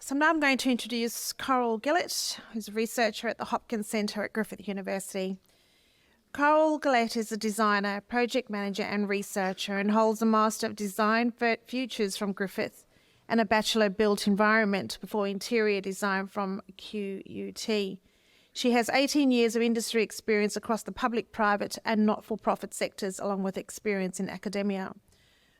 So now I'm going to introduce Gillett, who's a researcher at the Hopkins Centre at Griffith University. Gillett is a designer, project manager and researcher and holds a Master of Design Futures from Griffith and a Bachelor Built Environment before Interior Design from QUT. She has 18 years of industry experience across the public, private and not-for-profit sectors, along with experience in academia.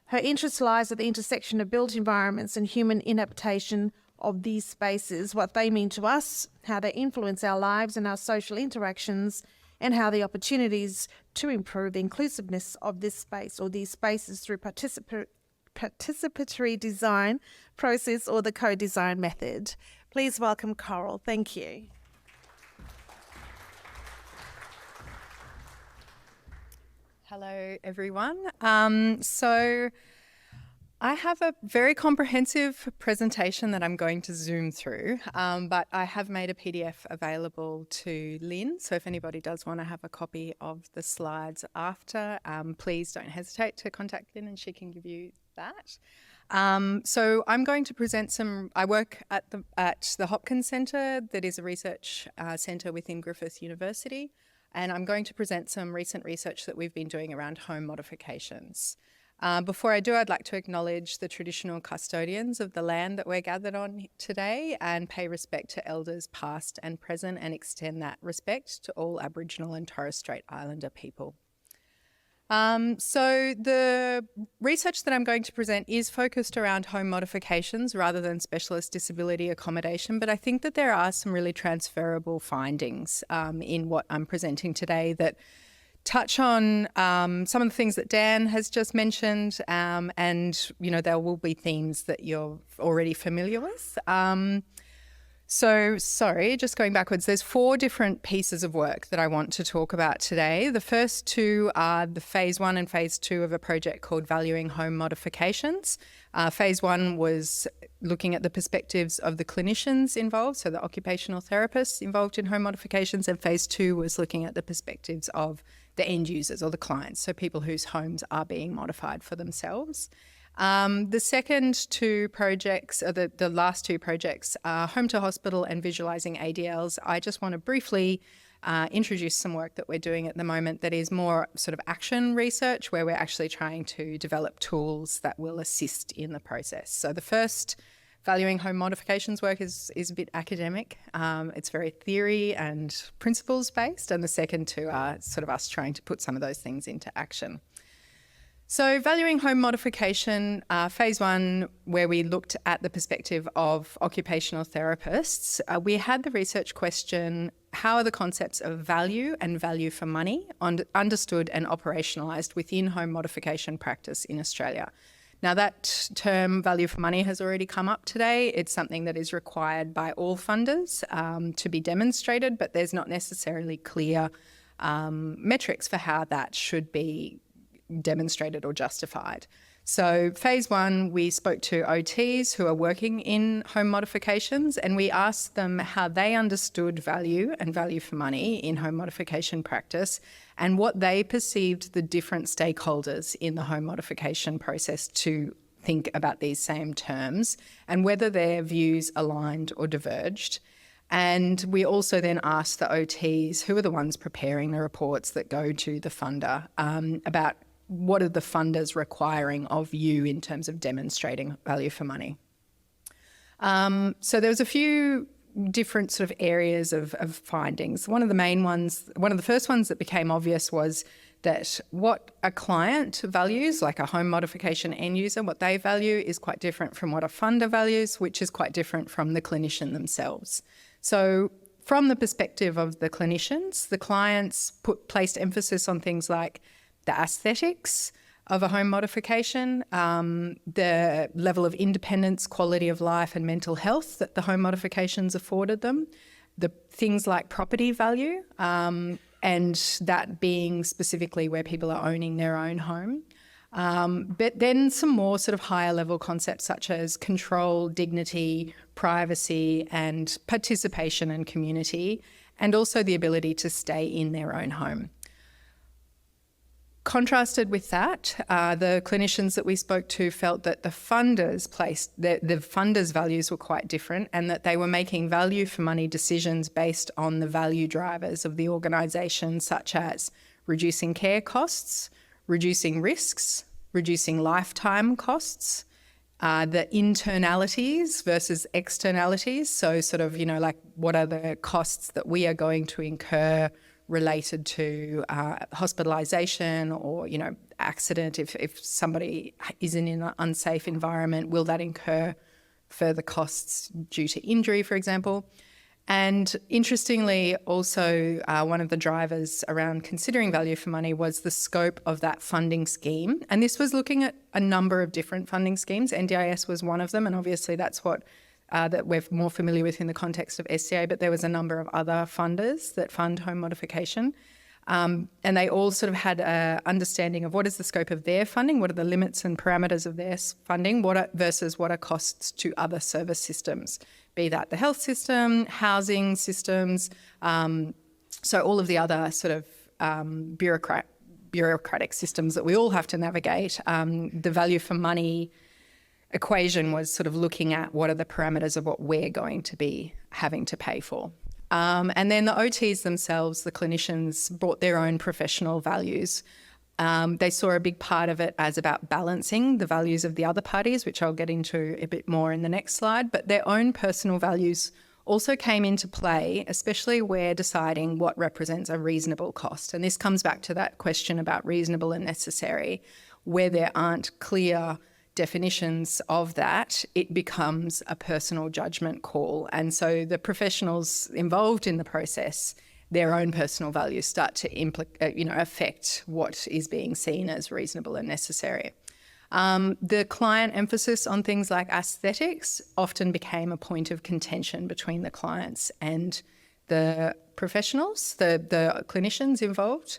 Her interest lies at the intersection of built environments and human adaptation of these spaces, what they mean to us, how they influence our lives and our social interactions, and how the opportunities to improve the inclusiveness of this space or these spaces through participatory design process or the co-design method. Please welcome Coral. Thank you. Hello, everyone. So I have a very comprehensive presentation that I'm going to zoom through, but I have made a PDF available to Lynn. So if anybody does want to have a copy of the slides after, please don't hesitate to contact Lynn and she can give you that. So I'm going to present I work at the Hopkins Centre, that is a research centre within Griffith University. And I'm going to present some recent research that we've been doing around home modifications. Before I do, I'd like to acknowledge the traditional custodians of the land that we're gathered on today and pay respect to elders past and present and extend that respect to all Aboriginal and Torres Strait Islander people. So the research that I'm going to present is focused around home modifications rather than specialist disability accommodation, but I think that there are some really transferable findings in what I'm presenting today that touch on some of the things that Dan has just mentioned, and there will be themes that you're already familiar with. So, sorry, just going backwards, there's 4 different pieces of work that I want to talk about today. The first 2 are the phase 1 and phase 2 of a project called Valuing Home Modifications. Phase 1 was looking at the perspectives of the clinicians involved, so the occupational therapists involved in home modifications, and phase 2 was looking at the perspectives of the end users or the clients, so people whose homes are being modified for themselves. The second 2 projects, or the last 2 projects, are Home to Hospital and Visualising ADLs. I just want to briefly introduce some work that we're doing at the moment that is more sort of action research, where we're actually trying to develop tools that will assist in the process. So the first Valuing Home Modifications work is a bit academic. It's very theory and principles based, and the second 2 are sort of us trying to put some of those things into action. So Valuing Home Modification, phase 1, where we looked at the perspective of occupational therapists, we had the research question, how are the concepts of value and value for money understood and operationalised within home modification practice in Australia? Now that term value for money has already come up today. It's something that is required by all funders to be demonstrated, but there's not necessarily clear metrics for how that should be demonstrated or justified. So phase 1, we spoke to OTs who are working in home modifications, and we asked them how they understood value and value for money in home modification practice and what they perceived the different stakeholders in the home modification process to think about these same terms and whether their views aligned or diverged. And we also then asked the OTs, who are the ones preparing the reports that go to the funder, about what are the funders requiring of you in terms of demonstrating value for money. So there was a few different sort of areas of findings. One of the first ones that became obvious was that what a client values, like a home modification end user, what they value is quite different from what a funder values, which is quite different from the clinician themselves. So from the perspective of the clinicians, the clients placed emphasis on things like the aesthetics of a home modification, the level of independence, quality of life and mental health that the home modifications afforded them, the things like property value, and that being specifically where people are owning their own home. But then some more sort of higher level concepts such as control, dignity, privacy and participation and community, and also the ability to stay in their own home. Contrasted with that, the clinicians that we spoke to felt that the funders' values were quite different, and that they were making value for money decisions based on the value drivers of the organisation, such as reducing care costs, reducing risks, reducing lifetime costs, the internalities versus externalities. So sort of, like what are the costs that we are going to incur related to hospitalisation or, accident. If somebody is in an unsafe environment, will that incur further costs due to injury, for example? And interestingly, also one of the drivers around considering value for money was the scope of that funding scheme. And this was looking at a number of different funding schemes. NDIS was one of them, and obviously that's what that we're more familiar with in the context of SDA, but there was a number of other funders that fund home modification. And they all sort of had an understanding of what is the scope of their funding, what are the limits and parameters of their funding, versus what are costs to other service systems, be that the health system, housing systems, so all of the other sort of bureaucratic systems that we all have to navigate. The value for money equation was sort of looking at what are the parameters of what we're going to be having to pay for. And then the OTs themselves, the clinicians, brought their own professional values. They saw a big part of it as about balancing the values of the other parties, which I'll get into a bit more in the next slide, but their own personal values also came into play, especially where deciding what represents a reasonable cost. And this comes back to that question about reasonable and necessary, where there aren't clear definitions of that, it becomes a personal judgment call. And so the professionals involved in the process, their own personal values start to affect what is being seen as reasonable and necessary. The client emphasis on things like aesthetics often became a point of contention between the clients and the professionals, the clinicians involved.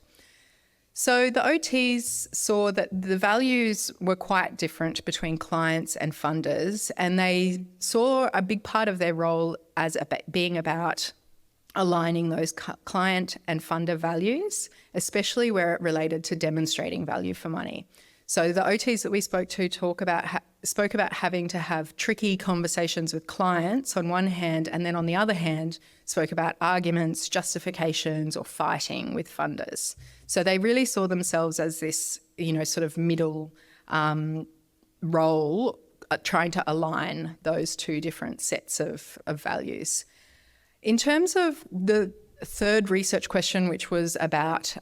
So the OTs saw that the values were quite different between clients and funders, and they saw a big part of their role as being about aligning those client and funder values, especially where it related to demonstrating value for money. So the OTs that we spoke to spoke about having to have tricky conversations with clients on one hand, and then on the other hand, spoke about arguments, justifications, or fighting with funders. So they really saw themselves as this, sort of middle role, trying to align those two different sets of values. In terms of the third research question, which was about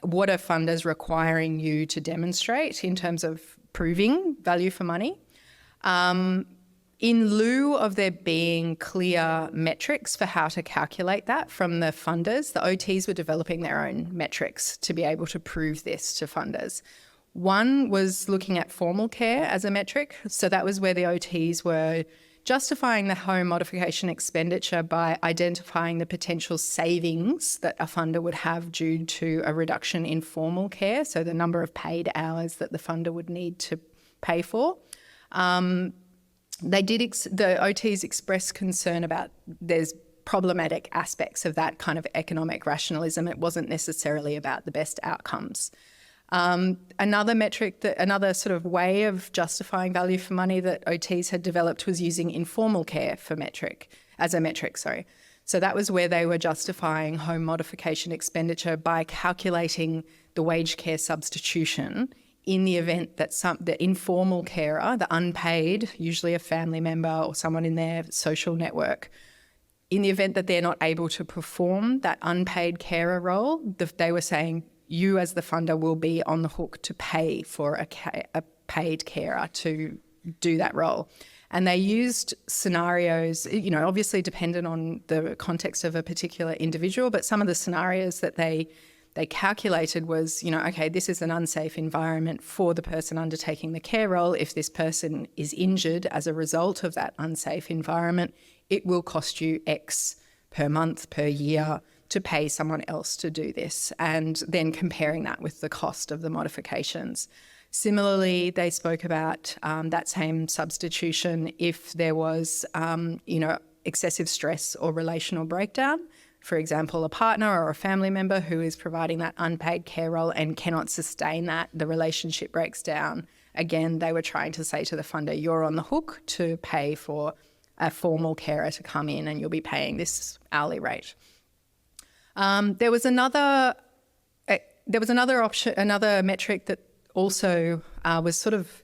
what are funders requiring you to demonstrate in terms of proving value for money? In lieu of there being clear metrics for how to calculate that from the funders, the OTs were developing their own metrics to be able to prove this to funders. One was looking at formal care as a metric. So that was where the OTs were justifying the home modification expenditure by identifying the potential savings that a funder would have due to a reduction in formal care, so the number of paid hours that the funder would need to pay for. The OTs expressed concern about there's problematic aspects of that kind of economic rationalism. It wasn't necessarily about the best outcomes. Another sort of way of justifying value for money that OTs had developed was using informal care as a metric. So that was where they were justifying home modification expenditure by calculating the wage care substitution in the event that the informal carer, the unpaid, usually a family member or someone in their social network, in the event that they're not able to perform that unpaid carer role, they were saying you as the funder will be on the hook to pay for a paid carer to do that role. And they used scenarios, obviously dependent on the context of a particular individual, but some of the scenarios that they calculated was, okay, this is an unsafe environment for the person undertaking the care role. If this person is injured as a result of that unsafe environment, it will cost you X per month, per year to pay someone else to do this, and then comparing that with the cost of the modifications. Similarly, they spoke about that same substitution if there was, excessive stress or relational breakdown for example, a partner or a family member who is providing that unpaid care role and cannot sustain that, the relationship breaks down. Again, they were trying to say to the funder, you're on the hook to pay for a formal carer to come in and you'll be paying this hourly rate. There was another option, another metric that also was sort of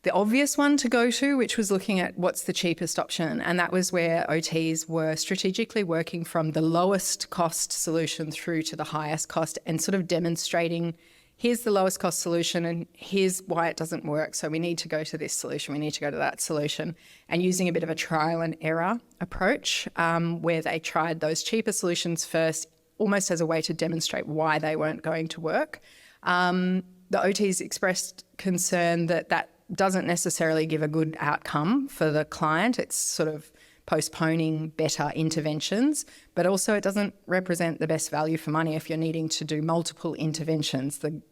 the obvious one to go to, which was looking at what's the cheapest option. And that was where OTs were strategically working from the lowest cost solution through to the highest cost and sort of demonstrating, here's the lowest cost solution and here's why it doesn't work. So we need to go to this solution, we need to go to that solution, and using a bit of a trial and error approach where they tried those cheaper solutions first, almost as a way to demonstrate why they weren't going to work. The OTs expressed concern that that doesn't necessarily give a good outcome for the client. It's sort of postponing better interventions, but also it doesn't represent the best value for money if you're needing to do multiple interventions. The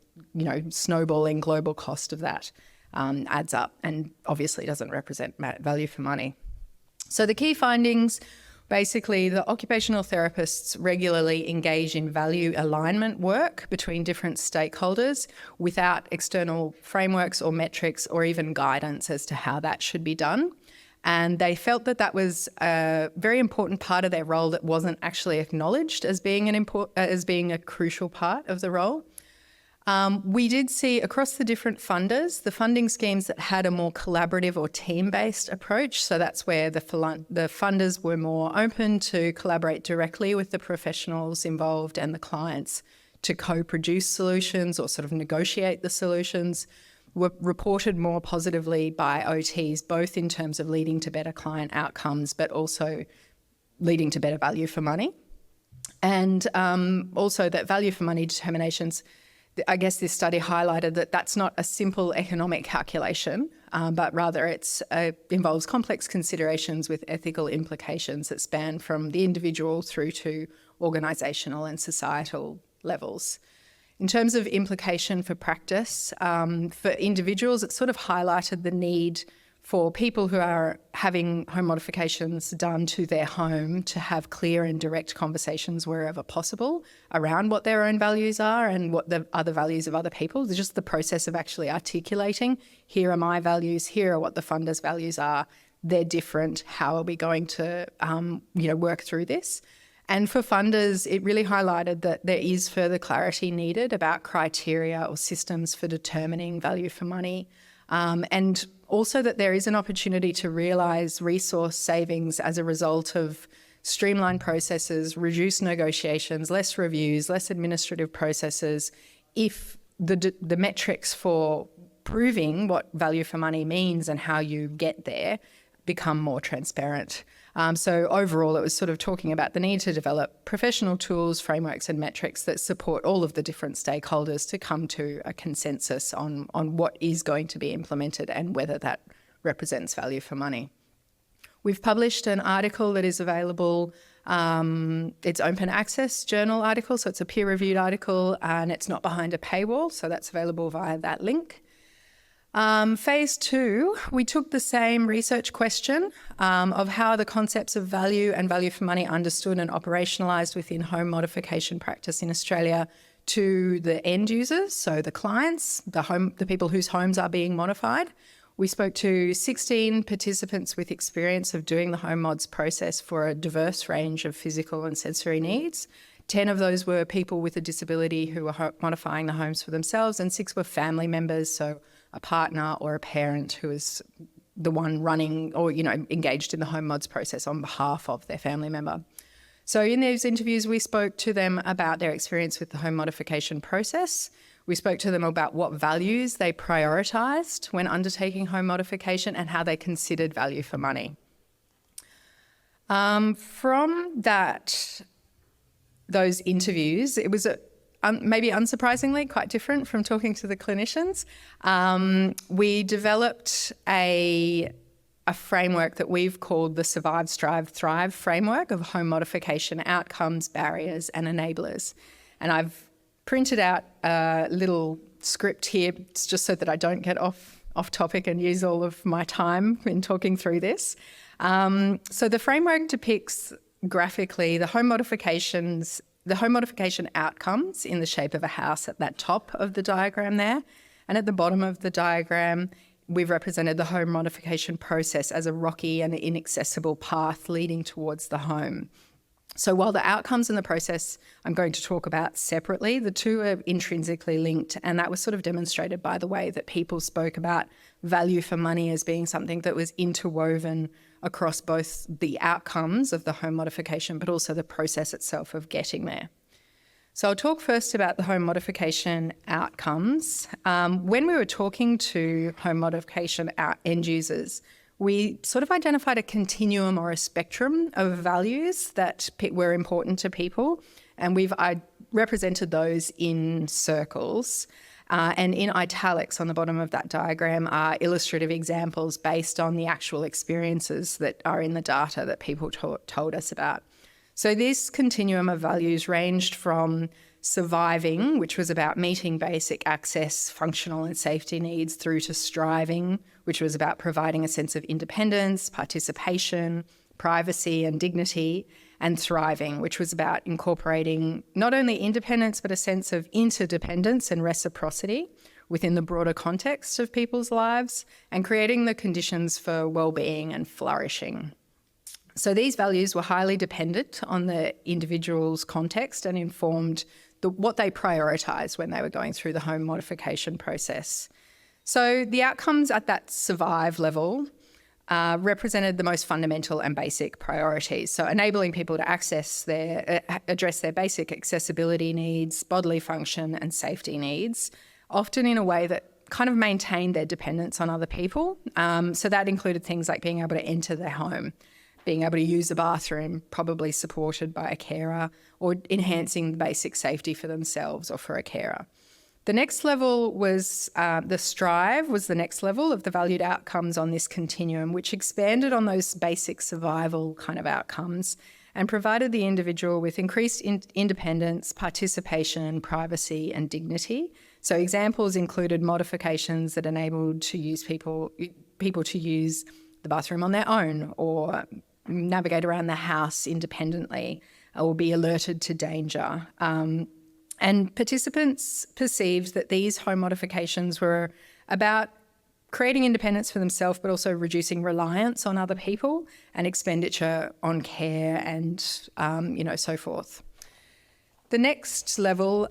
snowballing global cost of that adds up and obviously doesn't represent value for money. So the key findings, basically, the occupational therapists regularly engage in value alignment work between different stakeholders without external frameworks or metrics or even guidance as to how that should be done. And they felt that that was a very important part of their role that wasn't actually acknowledged as being a crucial part of the role. We did see across the different funders, the funding schemes that had a more collaborative or team-based approach. So that's where the funders were more open to collaborate directly with the professionals involved and the clients to co-produce solutions or sort of negotiate the solutions, were reported more positively by OTs, both in terms of leading to better client outcomes, but also leading to better value for money. And also that value for money determinations, I guess this study highlighted that that's not a simple economic calculation, but rather it involves complex considerations with ethical implications that span from the individual through to organisational and societal levels. In terms of implication for practice, for individuals, it sort of highlighted the need for people who are having home modifications done to their home to have clear and direct conversations wherever possible around what their own values are and what the other values of other people. It's just the process of actually articulating, here are my values, here are what the funder's values are, they're different, how are we going to work through this? And for funders, it really highlighted that there is further clarity needed about criteria or systems for determining value for money, and also that there is an opportunity to realise resource savings as a result of streamlined processes, reduced negotiations, less reviews, less administrative processes, if the metrics for proving what value for money means and how you get there become more transparent. So overall, it was sort of talking about the need to develop professional tools, frameworks and metrics that support all of the different stakeholders to come to a consensus on what is going to be implemented and whether that represents value for money. We've published an article that is available. It's open access journal article, so it's a peer-reviewed article and it's not behind a paywall, so that's available via that link. Phase 2, we took the same research question of how the concepts of value and value for money understood and operationalised within home modification practice in Australia to the end users, so the clients, the people whose homes are being modified. We spoke to 16 participants with experience of doing the home mods process for a diverse range of physical and sensory needs. 10 of those were people with a disability who were modifying the homes for themselves, and 6 were family members, so a partner or a parent who is the one running or, engaged in the home mods process on behalf of their family member. So in those interviews, we spoke to them about their experience with the home modification process. We spoke to them about what values they prioritised when undertaking home modification and how they considered value for money. From those interviews, it was maybe unsurprisingly quite different from talking to the clinicians. We developed a framework that we've called the Survive, Strive, Thrive framework of home modification outcomes, barriers and enablers. And I've printed out a little script here just so that I don't get off topic and use all of my time in talking through this. So the framework depicts graphically the home modification outcomes in the shape of a house at that top of the diagram there. And at the bottom of the diagram, we've represented the home modification process as a rocky and inaccessible path leading towards the home. So while the outcomes in the process I'm going to talk about separately, the two are intrinsically linked, and that was sort of demonstrated by the way that people spoke about value for money as being something that was interwoven across both the outcomes of the home modification but also the process itself of getting there. So I'll talk first about the home modification outcomes. When we were talking to home modification end users, we sort of identified a continuum or a spectrum of values that were important to people, and we've represented those in circles. And in italics on the bottom of that diagram are illustrative examples based on the actual experiences that are in the data that people told us about. So this continuum of values ranged from surviving, which was about meeting basic access, functional and safety needs, through to striving, which was about providing a sense of independence, participation, privacy and dignity, and thriving, which was about incorporating not only independence but a sense of interdependence and reciprocity within the broader context of people's lives and creating the conditions for well-being and flourishing. So these values were highly dependent on the individual's context and informed what they prioritised when they were going through the home modification process. So the outcomes at that survive level represented the most fundamental and basic priorities. So enabling people to address their basic accessibility needs, bodily function and safety needs, often in a way that kind of maintained their dependence on other people. So that included things like being able to enter their home, being able to use the bathroom, probably supported by a carer, or enhancing basic safety for themselves or for a carer. The next level was the strive was the next level of the valued outcomes on this continuum, which expanded on those basic survival kind of outcomes and provided the individual with increased independence, participation, privacy and dignity. So examples included modifications that enabled people to use the bathroom on their own or navigate around the house independently or be alerted to danger. And participants perceived that these home modifications were about creating independence for themselves, but also reducing reliance on other people and expenditure on care and, so forth. The next level,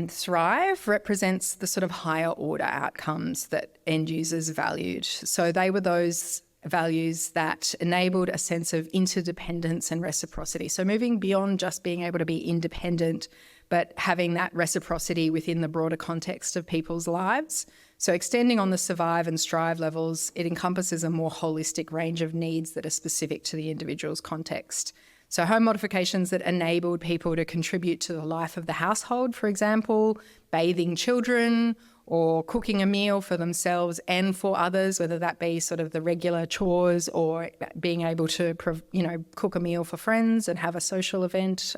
Thrive, represents the sort of higher order outcomes that end users valued. So they were those values that enabled a sense of interdependence and reciprocity. So moving beyond just being able to be independent, but having that reciprocity within the broader context of people's lives. So extending on the survive and strive levels, it encompasses a more holistic range of needs that are specific to the individual's context. So home modifications that enabled people to contribute to the life of the household, for example, bathing children or cooking a meal for themselves and for others, whether that be sort of the regular chores or being able to, cook a meal for friends and have a social event,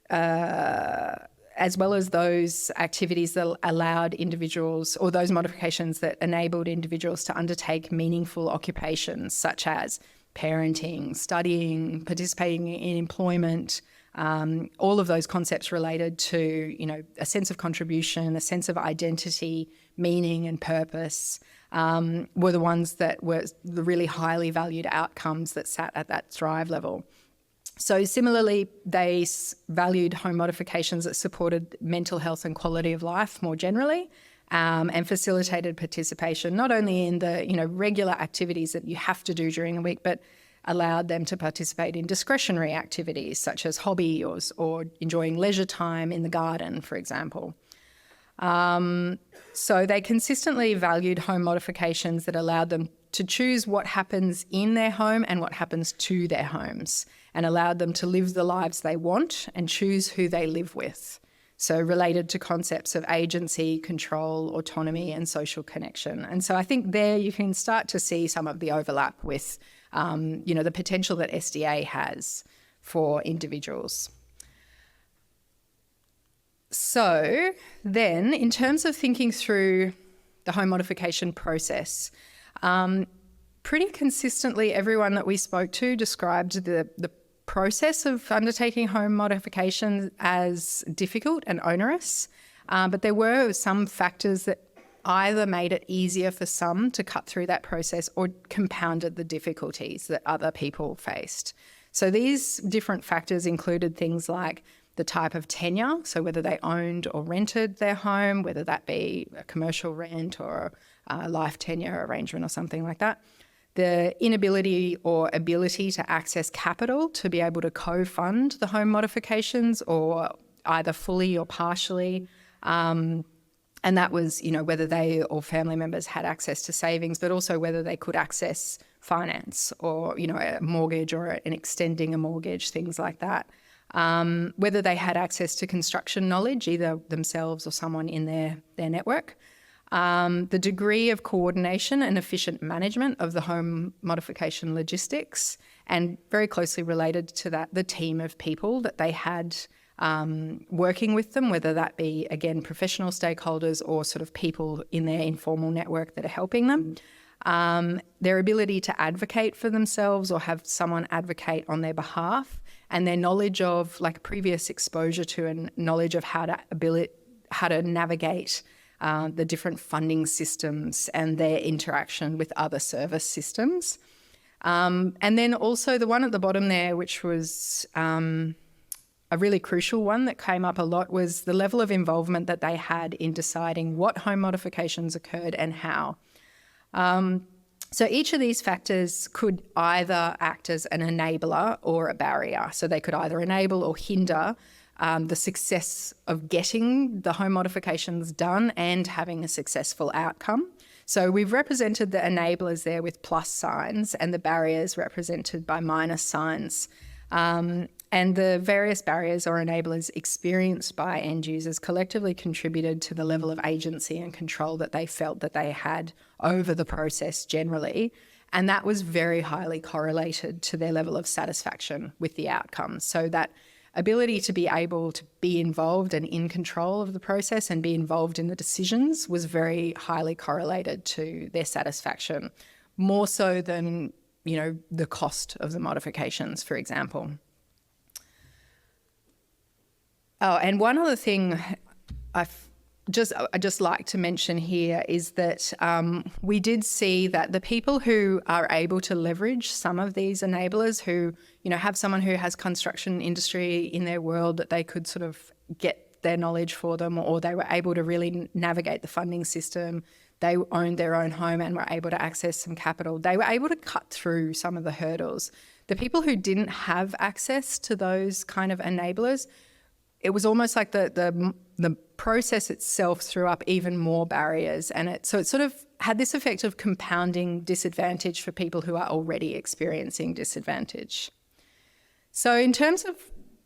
as well as those activities that allowed individuals, or those modifications that enabled individuals to undertake meaningful occupations such as parenting, studying, participating in employment, all of those concepts related to, a sense of contribution, a sense of identity, meaning and purpose, were the ones that were the really highly valued outcomes that sat at that Thrive level. So similarly, they valued home modifications that supported mental health and quality of life more generally, and facilitated participation, not only in the regular activities that you have to do during the week, but allowed them to participate in discretionary activities such as hobbies or enjoying leisure time in the garden, for example. So they consistently valued home modifications that allowed them to choose what happens in their home and what happens to their homes, and allowed them to live the lives they want and choose who they live with. So related to concepts of agency, control, autonomy and social connection. And so I think there you can start to see some of the overlap with, the potential that SDA has for individuals. So then in terms of thinking through the home modification process, pretty consistently everyone that we spoke to described the process of undertaking home modifications as difficult and onerous, but there were some factors that either made it easier for some to cut through that process or compounded the difficulties that other people faced. So these different factors included things like the type of tenure, so whether they owned or rented their home, whether that be a commercial rent or a life tenure arrangement or something like that. The inability or ability to access capital to be able to co-fund the home modifications, or either fully or partially. And that was, whether they or family members had access to savings, but also whether they could access finance or, a mortgage or an extending a mortgage, things like that. Whether they had access to construction knowledge, either themselves or someone in their network. The degree of coordination and efficient management of the home modification logistics, and very closely related to that, the team of people that they had working with them, whether that be, again, professional stakeholders or sort of people in their informal network that are helping them. Their ability to advocate for themselves or have someone advocate on their behalf, and their knowledge of, like, previous exposure to and knowledge of how to navigate the different funding systems and their interaction with other service systems. And then also the one at the bottom there, which was a really crucial one that came up a lot, was the level of involvement that they had in deciding what home modifications occurred and how. So each of these factors could either act as an enabler or a barrier. So they could either enable or hinder the success of getting the home modifications done and having a successful outcome. So we've represented the enablers there with plus signs and the barriers represented by minus signs. And the various barriers or enablers experienced by end users collectively contributed to the level of agency and control that they felt that they had over the process generally. And that was very highly correlated to their level of satisfaction with the outcome. So that ability to be able to be involved and in control of the process and be involved in the decisions was very highly correlated to their satisfaction, more so than, the cost of the modifications, for example. Oh, and one other thing I just like to mention here is that we did see that the people who are able to leverage some of these enablers, who, have someone who has construction industry in their world that they could sort of get their knowledge for them, or they were able to really navigate the funding system, they owned their own home and were able to access some capital, they were able to cut through some of the hurdles. The people who didn't have access to those kind of enablers, it was almost like the process itself threw up even more barriers, and so it sort of had this effect of compounding disadvantage for people who are already experiencing disadvantage. So in terms of,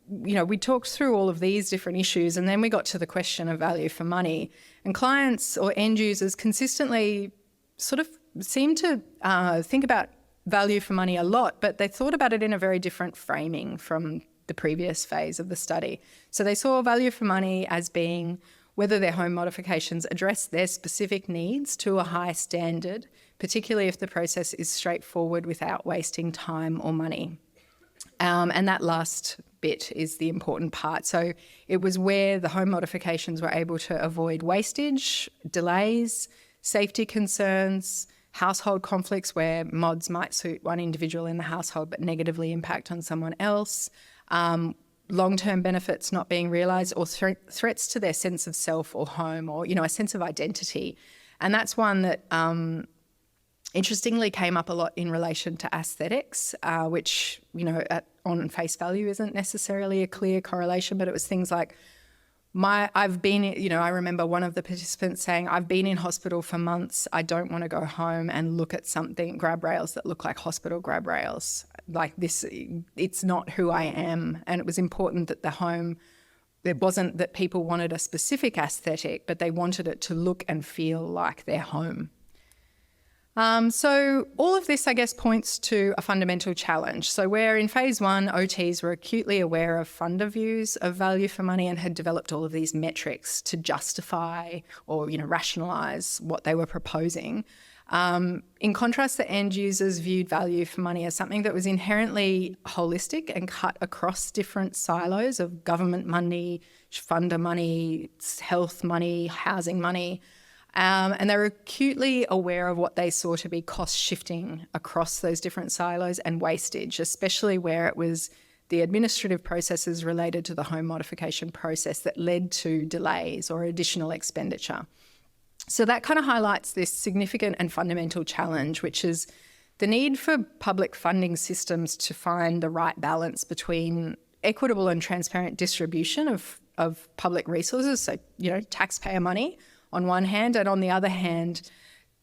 we talked through all of these different issues, and then we got to the question of value for money, and clients or end users consistently sort of seem to think about value for money a lot, but they thought about it in a very different framing from the previous phase of the study. So they saw value for money as being whether their home modifications address their specific needs to a high standard, particularly if the process is straightforward without wasting time or money. And that last bit is the important part. So it was where the home modifications were able to avoid wastage, delays, safety concerns, household conflicts where mods might suit one individual in the household but negatively impact on someone else, long-term benefits not being realised, or threats to their sense of self or home, or, a sense of identity. And that's one that interestingly came up a lot in relation to aesthetics, which, on face value isn't necessarily a clear correlation, but it was things like, I remember one of the participants saying, I've been in hospital for months, I don't want to go home and look at grab rails that look like hospital grab rails. Like this, it's not who I am. And it was important that the home, it wasn't that people wanted a specific aesthetic, but they wanted it to look and feel like their home. So all of this, I guess, points to a fundamental challenge. So where in phase one, OTs were acutely aware of funder views of value for money and had developed all of these metrics to justify or, rationalise what they were proposing. In contrast, the end users viewed value for money as something that was inherently holistic and cut across different silos of government money, funder money, health money, housing money. And they were acutely aware of what they saw to be cost shifting across those different silos and wastage, especially where it was the administrative processes related to the home modification process that led to delays or additional expenditure. So that kind of highlights this significant and fundamental challenge, which is the need for public funding systems to find the right balance between equitable and transparent distribution of public resources, so, taxpayer money on one hand, and on the other hand,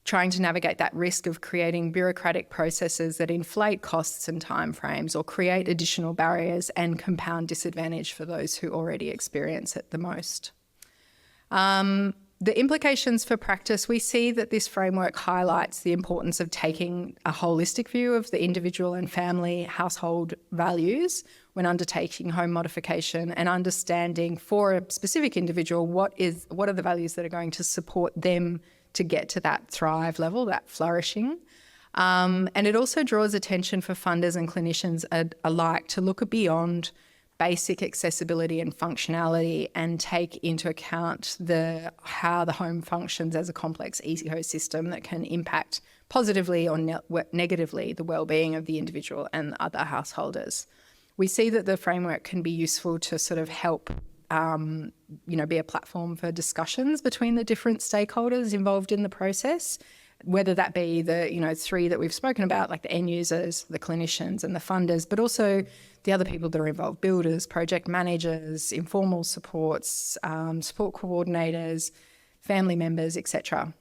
trying to navigate that risk of creating bureaucratic processes that inflate costs and timeframes or create additional barriers and compound disadvantage for those who already experience it the most. The implications for practice, we see that this framework highlights the importance of taking a holistic view of the individual and family household values when undertaking home modification, and understanding for a specific individual what are the values that are going to support them to get to that thrive level, that flourishing. And it also draws attention for funders and clinicians alike to look beyond basic accessibility and functionality and take into account how the home functions as a complex ecosystem that can impact positively or negatively the well-being of the individual and other householders. We see that the framework can be useful to sort of help be a platform for discussions between the different stakeholders involved in the process, whether that be the three that we've spoken about, like the end users, the clinicians and the funders, but also the other people that are involved, builders, project managers, informal supports, support coordinators, family members, etc.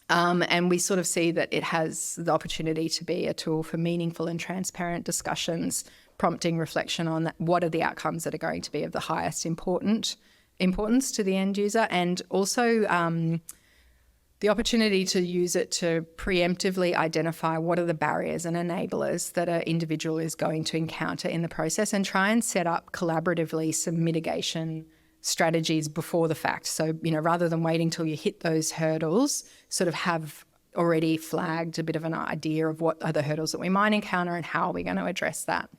And we sort of see that it has the opportunity to be a tool for meaningful and transparent discussions, prompting reflection on what are the outcomes that are going to be of the highest importance to the end user, and also the opportunity to use it to preemptively identify what are the barriers and enablers that an individual is going to encounter in the process, and try and set up collaboratively some mitigation strategies before the fact. So, rather than waiting till you hit those hurdles, sort of have already flagged a bit of an idea of what are the hurdles that we might encounter and how are we going to address that.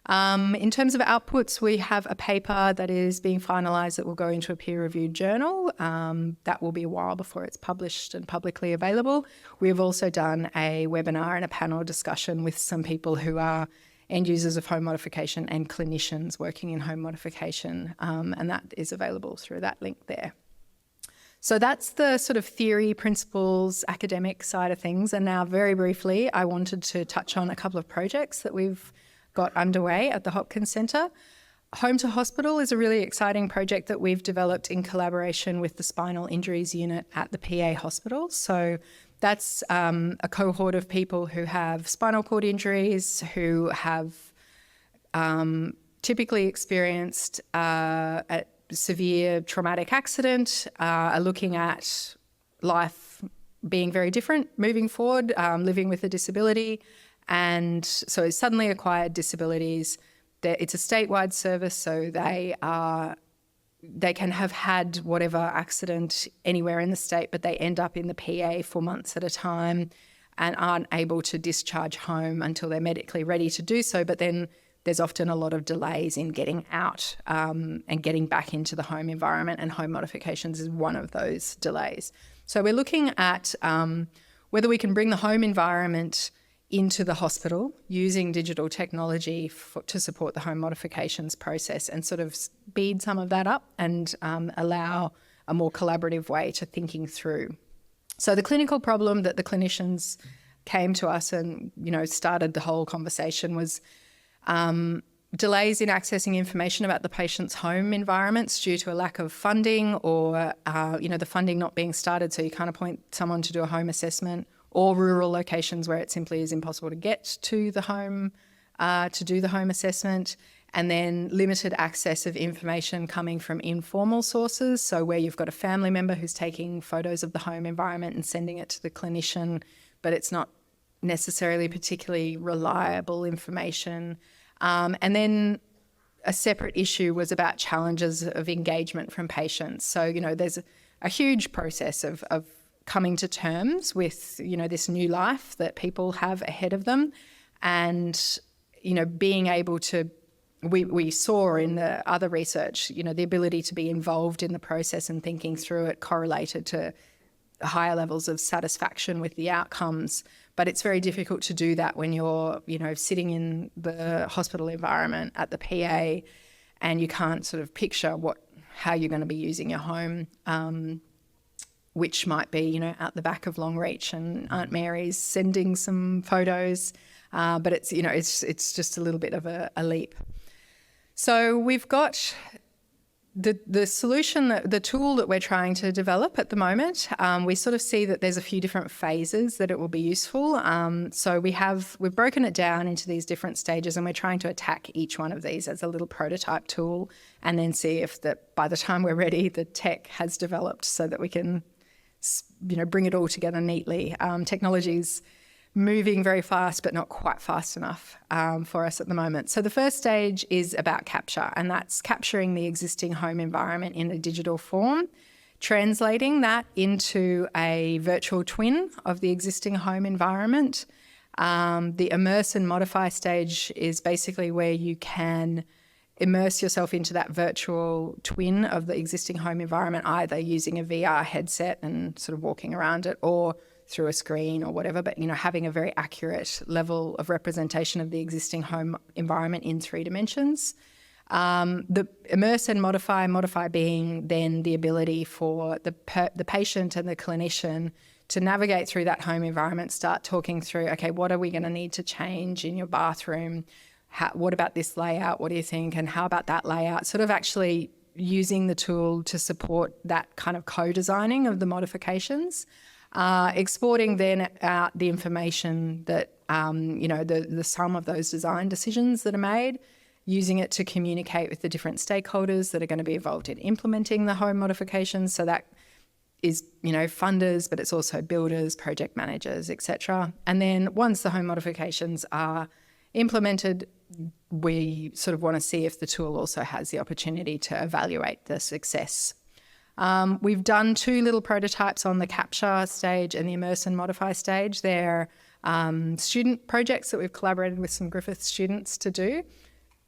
In terms of outputs, we have a paper that is being finalised that will go into a peer-reviewed journal. That will be a while before it's published and publicly available. We've also done a webinar and a panel discussion with some people who are end users of home modification and clinicians working in home modification, and that is available through that link there. So that's the sort of theory, principles, academic side of things. And now very briefly, I wanted to touch on a couple of projects that we've got underway at the Hopkins Centre. Home to Hospital is a really exciting project that we've developed in collaboration with the Spinal Injuries Unit at the PA Hospital. So that's a cohort of people who have spinal cord injuries, who have typically experienced a severe traumatic accident, are looking at life being very different moving forward, living with a disability. And so suddenly acquired disabilities, it's a statewide service, so they can have had whatever accident anywhere in the state, but they end up in the PA for months at a time and aren't able to discharge home until they're medically ready to do so. But then there's often a lot of delays in getting out and getting back into the home environment, and home modifications is one of those delays. So we're looking at whether we can bring the home environment into the hospital using digital technology to support the home modifications process, and sort of speed some of that up and allow a more collaborative way to thinking through. So the clinical problem that the clinicians came to us and started the whole conversation was delays in accessing information about the patient's home environments due to a lack of funding, or the funding not being started, so you can't appoint someone to do a home assessment, or rural locations where it simply is impossible to get to the home to do the home assessment, and then limited access of information coming from informal sources, so where you've got a family member who's taking photos of the home environment and sending it to the clinician, but it's not necessarily particularly reliable information. And then a separate issue was about challenges of engagement from patients. So, there's a huge process of coming to terms with, this new life that people have ahead of them, and, being able to, we saw in the other research, the ability to be involved in the process and thinking through it correlated to higher levels of satisfaction with the outcomes. But it's very difficult to do that when you're, sitting in the hospital environment at the PA and you can't sort of picture how you're going to be using your home, which might be, out the back of Longreach and Aunt Mary's sending some photos. But it's, it's just a little bit of a leap. So we've got the solution, the tool that we're trying to develop at the moment. We sort of see that there's a few different phases that it will be useful. So we've broken it down into these different stages, and we're trying to attack each one of these as a little prototype tool, and then see if by the time we're ready, the tech has developed so that we can, bring it all together neatly. Technology's moving very fast, but not quite fast enough for us at the moment. So the first stage is about capture, and that's capturing the existing home environment in a digital form, translating that into a virtual twin of the existing home environment. The immerse and modify stage is basically where you can immerse yourself into that virtual twin of the existing home environment, either using a VR headset and sort of walking around it, or through a screen or whatever, but having a very accurate level of representation of the existing home environment in 3 dimensions. The immerse and modify being then the ability for the patient and the clinician to navigate through that home environment, start talking through, okay, what are we going to need to change in your bathroom? What about this layout? What do you think? And how about that layout? Sort of actually using the tool to support that kind of co-designing of the modifications. Exporting then out the information that, the sum of those design decisions that are made, using it to communicate with the different stakeholders that are going to be involved in implementing the home modifications. So that is, funders, but it's also builders, project managers, etc. And then once the home modifications are implemented, we sort of want to see if the tool also has the opportunity to evaluate the success. We've done 2 little prototypes on the capture stage and the immerse and modify stage. They're student projects that we've collaborated with some Griffith students to do.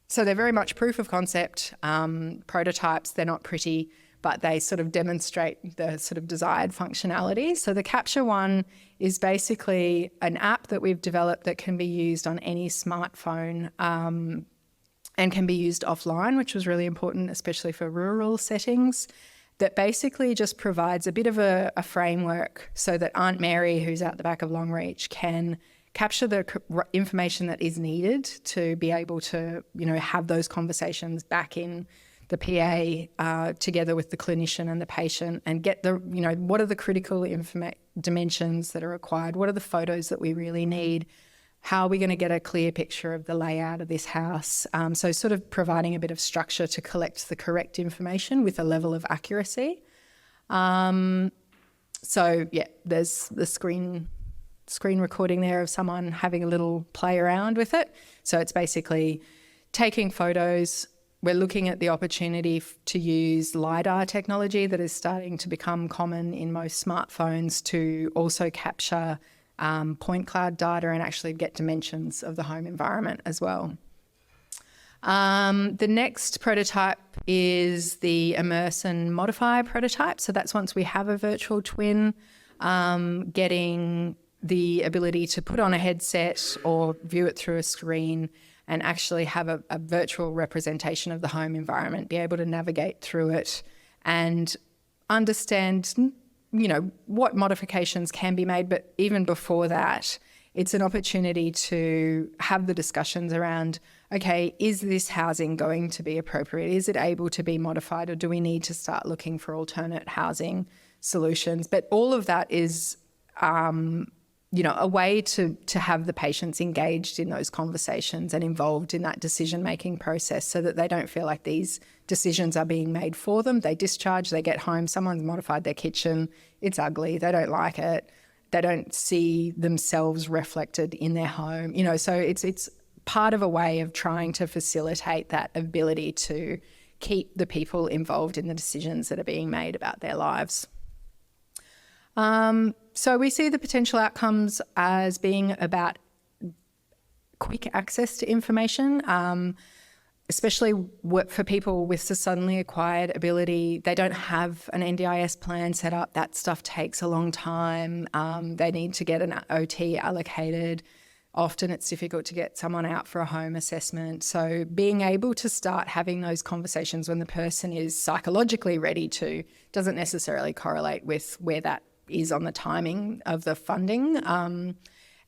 So they're very much proof of concept prototypes. They're not pretty, but they sort of demonstrate the sort of desired functionality. So the capture one is basically an app that we've developed that can be used on any smartphone and can be used offline, which was really important, especially for rural settings. That basically just provides a bit of a framework so that Aunt Mary, who's out the back of Longreach, can capture the information that is needed to be able to, have those conversations back in the PA together with the clinician and the patient, and get the, what are the critical dimensions that are required? What are the photos that we really need? How are we going to get a clear picture of the layout of this house? So sort of providing a bit of structure to collect the correct information with a level of accuracy. So yeah, there's the screen recording there of someone having a little play around with it. So it's basically taking photos. We're looking at the opportunity to use LiDAR technology that is starting to become common in most smartphones to also capture point cloud data and actually get dimensions of the home environment as well. The next prototype is the immerse and modify prototype. So that's once we have a virtual twin, getting the ability to put on a headset or view it through a screen and actually have a virtual representation of the home environment, be able to navigate through it and understand what modifications can be made. But even before that, it's an opportunity to have the discussions around, okay, is this housing going to be appropriate? Is it able to be modified, or do we need to start looking for alternate housing solutions? But all of that is, a way to have the patients engaged in those conversations and involved in that decision-making process so that they don't feel like these decisions are being made for them. They discharge, they get home, someone's modified their kitchen, it's ugly, they don't like it, they don't see themselves reflected in their home. So it's part of a way of trying to facilitate that ability to keep the people involved in the decisions that are being made about their lives. So we see the potential outcomes as being about quick access to information, especially for people with the suddenly acquired ability. They don't have an NDIS plan set up. That stuff takes a long time. They need to get an OT allocated. Often it's difficult to get someone out for a home assessment. So being able to start having those conversations when the person is psychologically ready to doesn't necessarily correlate with where that is on the timing of the funding.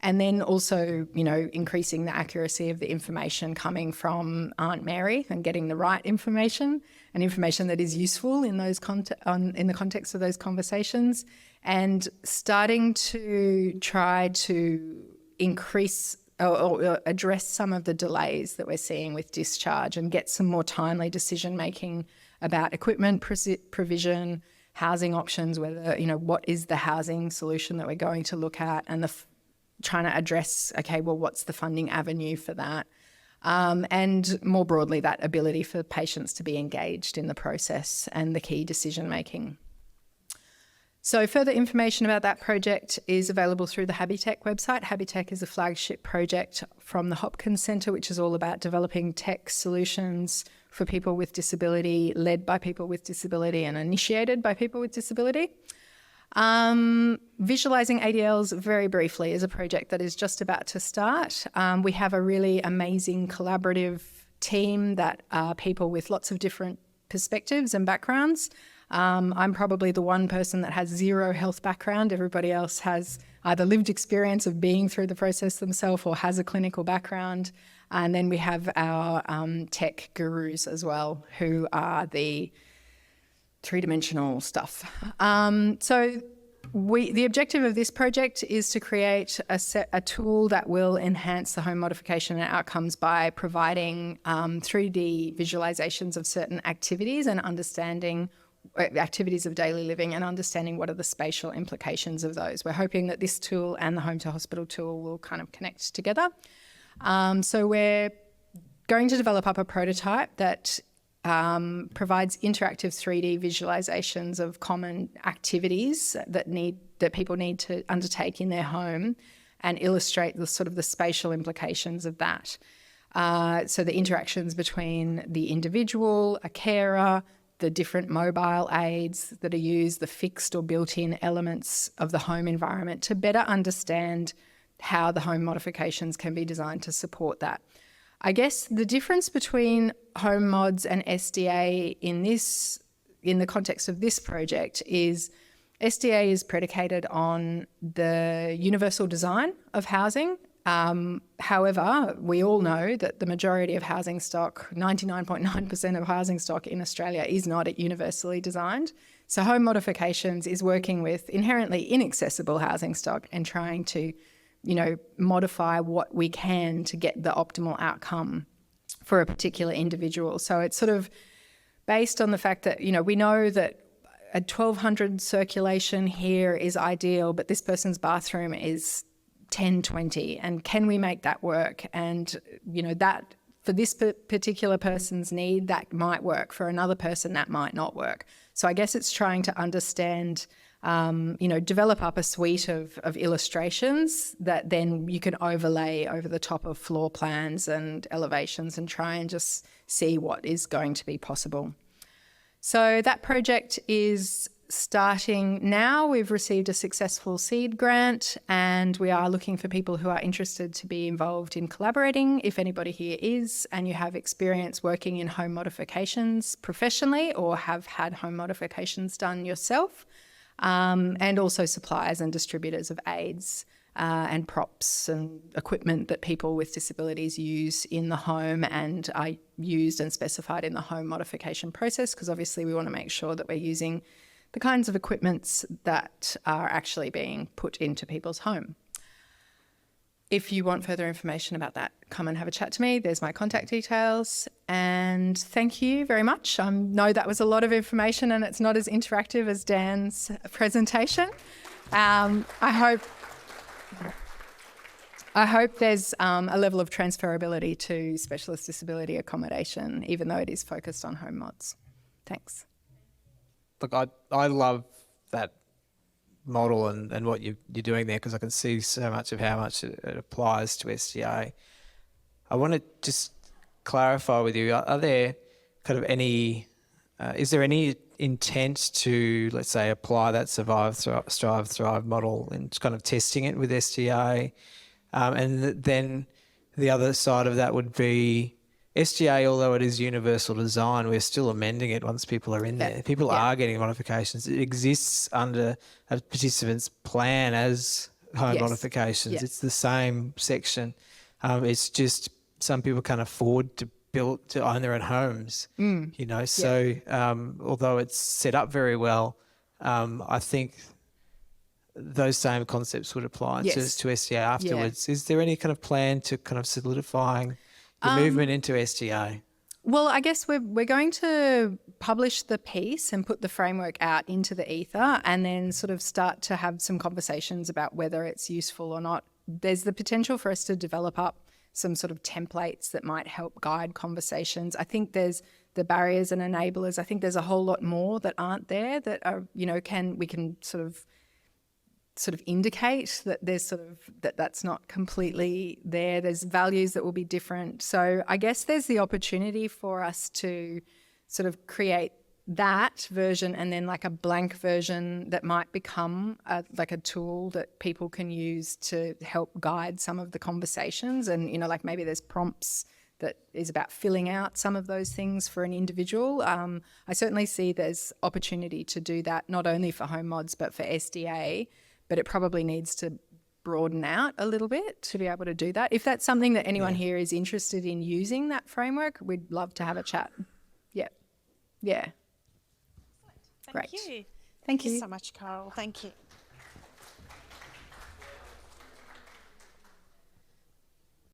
And then also, increasing the accuracy of the information coming from Aunt Mary and getting the right information and information that is useful in those in the context of those conversations, and starting to try to increase or address some of the delays that we're seeing with discharge and get some more timely decision making about equipment provision, housing options, whether, what is the housing solution that we're going to look at, and trying to address, okay, well, what's the funding avenue for that? And more broadly, that ability for patients to be engaged in the process and the key decision making. So further information about that project is available through the Habitech website. Habitech is a flagship project from the Hopkins Centre, which is all about developing tech solutions for people with disability, led by people with disability and initiated by people with disability. Visualising ADLs, very briefly, is a project that is just about to start. We have a really amazing collaborative team that are people with lots of different perspectives and backgrounds. I'm probably the one person that has zero health background. Everybody else has either lived experience of being through the process themselves or has a clinical background. And then we have our tech gurus as well, who are the three-dimensional stuff. So the objective of this project is to create a tool that will enhance the home modification and outcomes by providing 3D visualizations of certain activities and understanding activities of daily living and understanding what are the spatial implications of those. We're hoping that this tool and the home to hospital tool will kind of connect together. So we're going to develop up a prototype that provides interactive 3D visualizations of common activities that people need to undertake in their home and illustrate the sort of the spatial implications of that. So the interactions between the individual, a carer, the different mobile aids that are used, the fixed or built-in elements of the home environment to better understand how the home modifications can be designed to support that. I guess the difference between home mods and SDA in the context of this project is SDA is predicated on the universal design of housing. However, we all know that the majority of housing stock, 99.9% of housing stock in Australia, is not universally designed. So home modifications is working with inherently inaccessible housing stock and trying to modify what we can to get the optimal outcome for a particular individual. So it's sort of based on the fact that, we know that a 1200 circulation here is ideal, but this person's bathroom is 1020, and can we make that work? And, that for this particular person's need, that might work. For another person, that might not work. So I guess it's trying to understand develop up a suite of illustrations that then you can overlay over the top of floor plans and elevations and try and just see what is going to be possible. So that project is starting now. We've received a successful seed grant and we are looking for people who are interested to be involved in collaborating. If anybody here is and you have experience working in home modifications professionally or have had home modifications done yourself, and also suppliers and distributors of aids and props and equipment that people with disabilities use in the home and are used and specified in the home modification process, because obviously we want to make sure that we're using the kinds of equipments that are actually being put into people's home. If you want further information about that, come and have a chat to me. There's my contact details. And thank you very much. I know that was a lot of information and it's not as interactive as Dan's presentation. I hope there's a level of transferability to specialist disability accommodation, even though it is focused on home mods. Thanks. Look, I love that model and what you're doing there, because I can see so much of how much it applies to SDA. I want to just clarify with you, are there kind of any, is there any intent to, let's say, apply that survive, strive, thrive model and kind of testing it with SDA? And then the other side of that would be SDA, although it is universal design, we're still amending it once people are in there. People are getting modifications. It exists under a participant's plan as home modifications. It's the same section. It's just some people can't afford to own their own homes, you know. So although it's set up very well, I think those same concepts would apply to SDA afterwards. Is there any kind of plan to kind of solidifying the movement into SDA? Well, I guess we're going to publish the piece and put the framework out into the ether, and then sort of start to have some conversations about whether it's useful or not. There's the potential for us to develop up some sort of templates that might help guide conversations. I think there's the barriers and enablers. I think there's a whole lot more that aren't there that are, you know, we can sort of indicate that there's sort of that's not completely there. There's values that will be different. So I guess there's the opportunity for us to sort of create that version and then like a blank version that might become like a tool that people can use to help guide some of the conversations. And, you know, like maybe there's prompts that is about filling out some of those things for an individual. I certainly see there's opportunity to do that, not only for home mods, but for SDA, but it probably needs to broaden out a little bit to be able to do that. If that's something that anyone here is interested in using that framework, we'd love to have a chat. Yeah. Thank you. Thank you so much, Carol. Thank you.